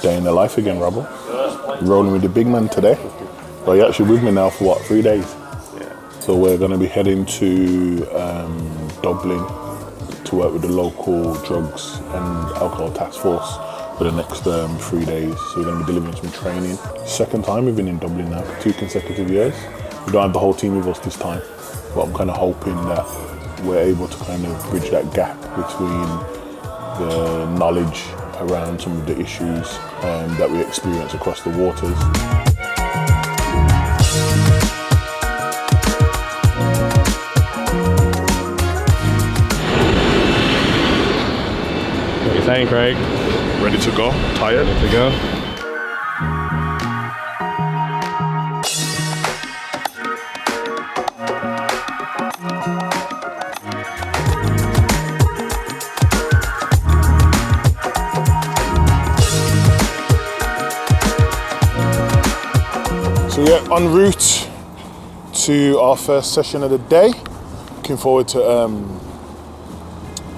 Day in the life again, Robbo. Rolling with the big man today. Well, you're actually with me now for 3 days? Yeah. So we're going to be heading to Dublin to work with the local drugs and alcohol task force for the next 3 days. So we're going to be delivering some training. Second time we've been in Dublin now for 2 consecutive years. We don't have the whole team with us this time, but I'm kind of hoping that we're able to kind of bridge that gap between the knowledge around some of the issues that we experience across the waters. What are you saying, Craig? Ready to go? Tired? Ready to go? So we're en route to our first session of the day. Looking forward to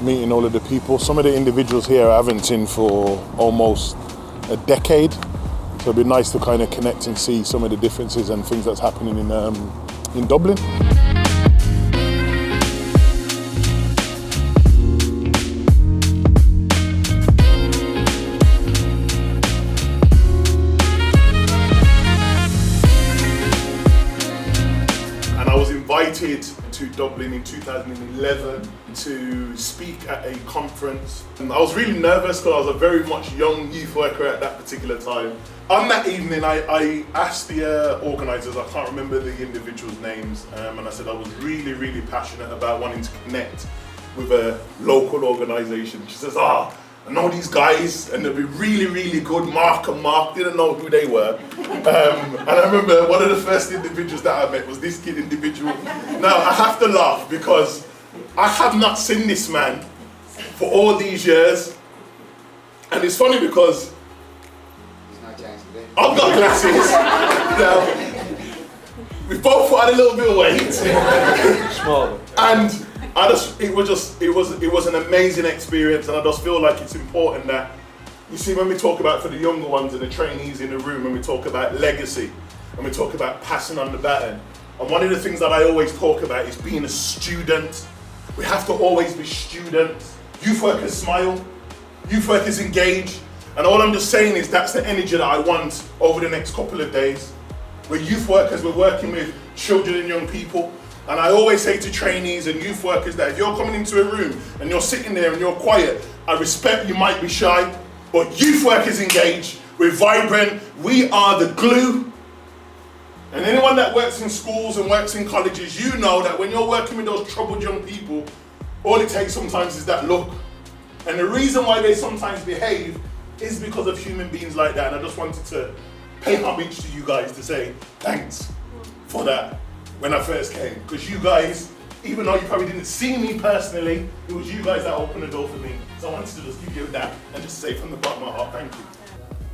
meeting all of the people. Some of the individuals here I haven't seen for almost a decade. So it'd be nice to kind of connect and see some of the differences and things that's happening in Dublin. Invited to Dublin in 2011 to speak at a conference. And I was really nervous because I was a very much young youth worker at that particular time. On that evening, I asked the organisers, I can't remember the individuals' names, and I said I was really, really passionate about wanting to connect with a local organisation. She says, I know these guys and they'll be really, really good. Mark didn't know who they were. And I remember one of the first individuals that I met was this kid individual. Now I have to laugh because I have not seen this man for all these years. And it's funny because I've got glasses. Now, we both had a little bit of weight. Small. And it was an amazing experience, and I just feel like it's important that, you see, when we talk about, for the younger ones and the trainees in the room, when we talk about legacy and we talk about passing on the baton, and one of the things that I always talk about is being a student. We have to always be students. Youth workers smile, youth workers engage, and all I'm just saying is that's the energy that I want over the next couple of days. We're youth workers, we're working with children and young people. And I always say to trainees and youth workers that if you're coming into a room and you're sitting there and you're quiet, I respect you might be shy, but youth workers engage, we're vibrant, we are the glue. And anyone that works in schools and works in colleges, you know that when you're working with those troubled young people, all it takes sometimes is that look. And the reason why they sometimes behave is because of human beings like that. And I just wanted to pay homage to you guys to say thanks for that. When I first came, because you guys, even though you probably didn't see me personally, it was you guys that opened the door for me. So I wanted to just give you that and just say from the bottom of my heart, thank you.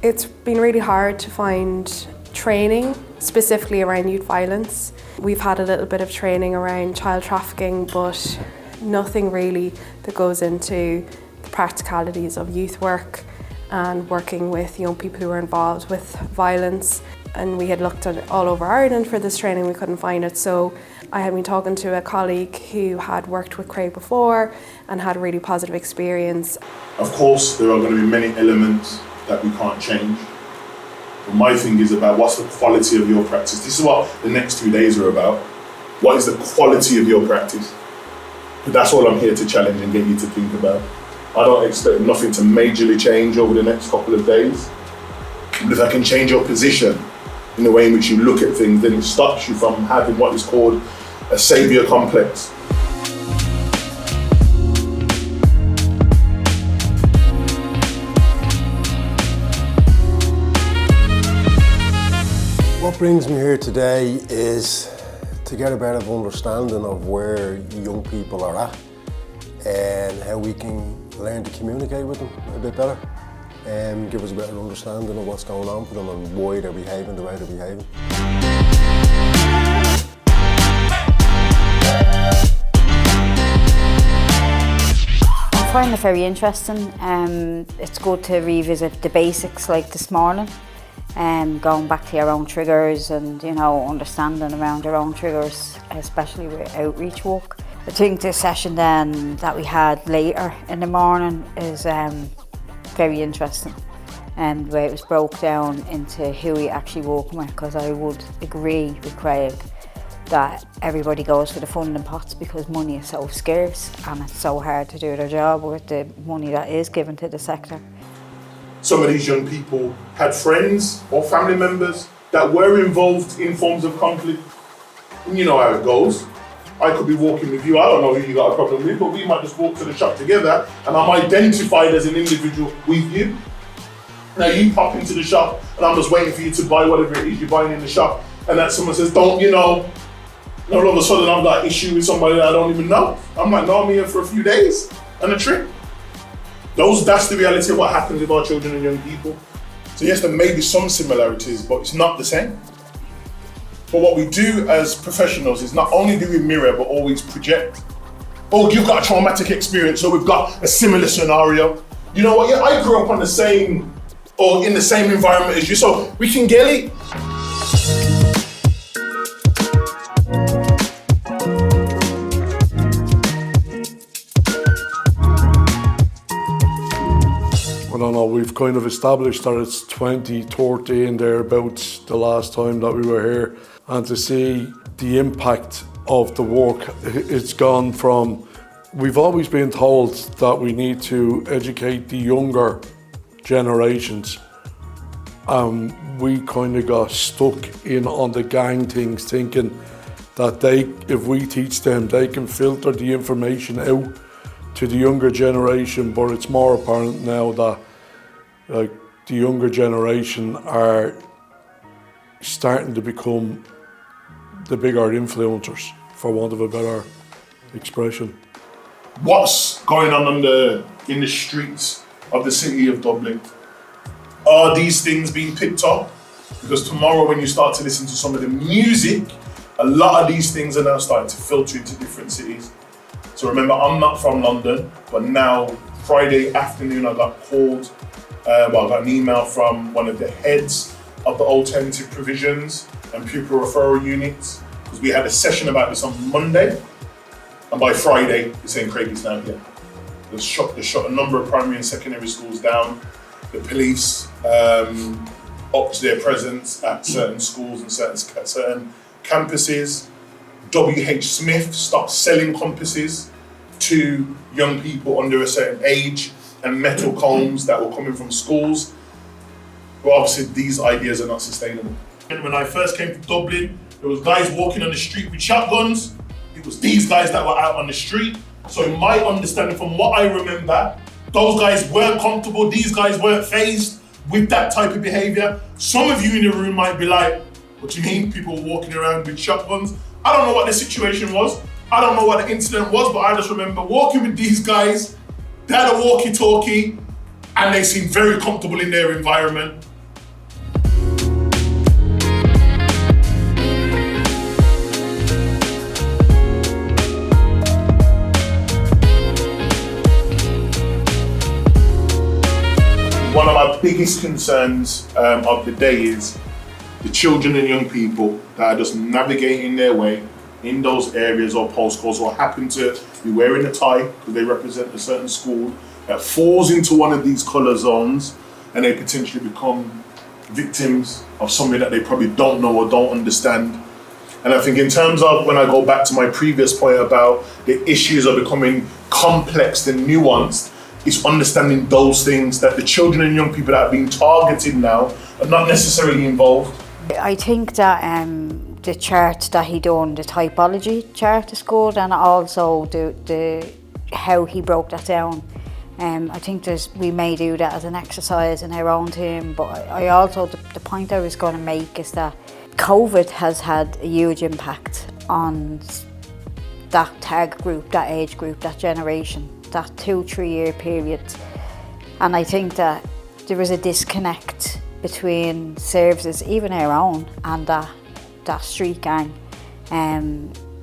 It's been really hard to find training, specifically around youth violence. We've had a little bit of training around child trafficking, but nothing really that goes into the practicalities of youth work and working with young people who are involved with violence. And we had looked at all over Ireland for this training, we couldn't find it. So I had been talking to a colleague who had worked with Craig before and had a really positive experience. Of course, there are going to be many elements that we can't change. But my thing is about what's the quality of your practice. This is what the next 2 days are about. What is the quality of your practice? But that's all I'm here to challenge and get you to think about. I don't expect nothing to majorly change over the next couple of days. But if I can change your position in the way in which you look at things, then it stops you from having what is called a saviour complex. What brings me here today is to get a better understanding of where young people are at and how we can learn to communicate with them a bit better. Give us a better understanding of what's going on for them and why they're behaving the way they're behaving. find it very interesting. It's good to revisit the basics like this morning, going back to your own triggers and, you know, understanding around your own triggers, especially with outreach work. I think the session then that we had later in the morning is very interesting, and the way it was broke down into who we actually working with, because I would agree with Craig that everybody goes for the funding pots because money is so scarce and it's so hard to do their job with the money that is given to the sector. Some of these young people had friends or family members that were involved in forms of conflict. And you know how it goes. I could be walking with you, I don't know who you got a problem with, but we might just walk to the shop together and I'm identified as an individual with you. Now you pop into the shop and I'm just waiting for you to buy whatever it is you're buying in the shop, and that someone says, don't, you know, and all of a sudden I've got an issue with somebody that I don't even know. I'm like, no, I'm here for a few days and a trip. That's the reality of what happens with our children and young people. So yes, there may be some similarities, but it's not the same. But what we do as professionals is not only do we mirror, but always project. Oh, you've got a traumatic experience, so we've got a similar scenario. You know what, yeah, I grew up on the same, or in the same environment as you, so we can get it. I don't know, we've kind of established that it's 2013 thereabouts, the last time that we were here, and to see the impact of the work, it's gone from, we've always been told that we need to educate the younger generations. We kind of got stuck in on the gang things, thinking that if we teach them, they can filter the information out to the younger generation, but it's more apparent now that the younger generation are starting to become the bigger influencers, for want of a better expression. What's going on in the streets of the city of Dublin? Are these things being picked up? Because tomorrow when you start to listen to some of the music, a lot of these things are now starting to filter into different cities. So remember, I'm not from London, but now Friday afternoon I got called, I got an email from one of the heads of the alternative provisions and pupil referral units, because we had a session about this on Monday, and by Friday they're saying Craig is now here. They shut a number of primary and secondary schools down. The police upped their presence at certain schools and certain campuses. WH Smith stopped selling compasses to young people under a certain age and metal combs that were coming from schools. But obviously these ideas are not sustainable. And when I first came to Dublin, there was guys walking on the street with shotguns. It was these guys that were out on the street. So in my understanding, from what I remember, those guys weren't comfortable, these guys weren't fazed with that type of behavior. Some of you in the room might be like, what do you mean people walking around with shotguns? I don't know what the situation was. I don't know what the incident was, but I just remember walking with these guys. They had a walkie-talkie and they seemed very comfortable in their environment. One of my biggest concerns of the day is the children and young people that are just navigating their way in those areas or postcodes, or happen to be wearing a tie because they represent a certain school that falls into one of these colour zones, and they potentially become victims of something that they probably don't know or don't understand. And I think in terms of, when I go back to my previous point about the issues are becoming complex and nuanced, it's understanding those things, that the children and young people that are being targeted now are not necessarily involved. I think that the chart that he done, the typology chart is good, and also the how he broke that down. I think we may do that as an exercise in our own team, but I also, the point I was going to make is that COVID has had a huge impact on that target group, that age group, that generation, that 2-3 year period. And I think that there is a disconnect between services, even our own, and that street gang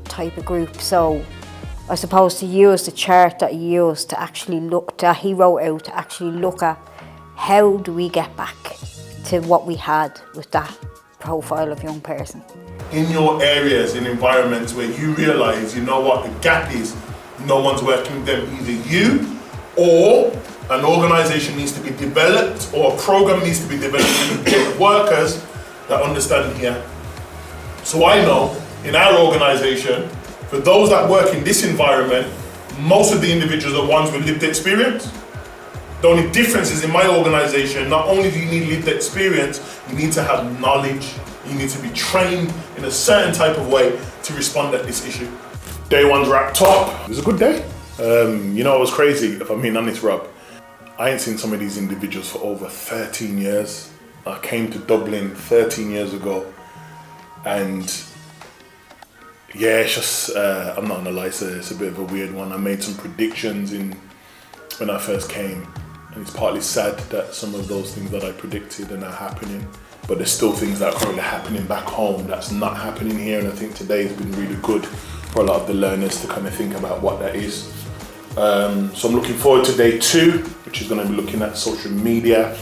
type of group. So I suppose, to use the chart that he used to actually look, that he wrote out, to actually look at how do we get back to what we had with that profile of young person. In your areas, in environments where you realise, you know what the gap is, no one's working with them, either you or an organisation needs to be developed or a programme needs to be developed to get workers that understand here. So I know in our organisation, for those that work in this environment, most of the individuals are ones with lived experience. The only difference is in my organisation, not only do you need lived experience, you need to have knowledge, you need to be trained in a certain type of way to respond at this issue. Day one's wrapped up. It was a good day. You know, it was crazy, if I'm being honest, Rob. I ain't seen some of these individuals for over 13 years. I came to Dublin 13 years ago, and yeah, it's just, I'm not gonna lie, it's a bit of a weird one. I made some predictions when I first came, and it's partly sad that some of those things that I predicted are now happening, but there's still things that are currently happening back home that's not happening here, and I think today has been really good for a lot of the learners to kind of think about what that is. So I'm looking forward to day 2, which is going to be looking at social media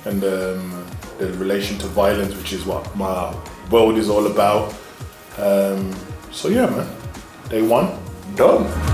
and the relation to violence, which is what my world is all about. So yeah, man, day 1, done.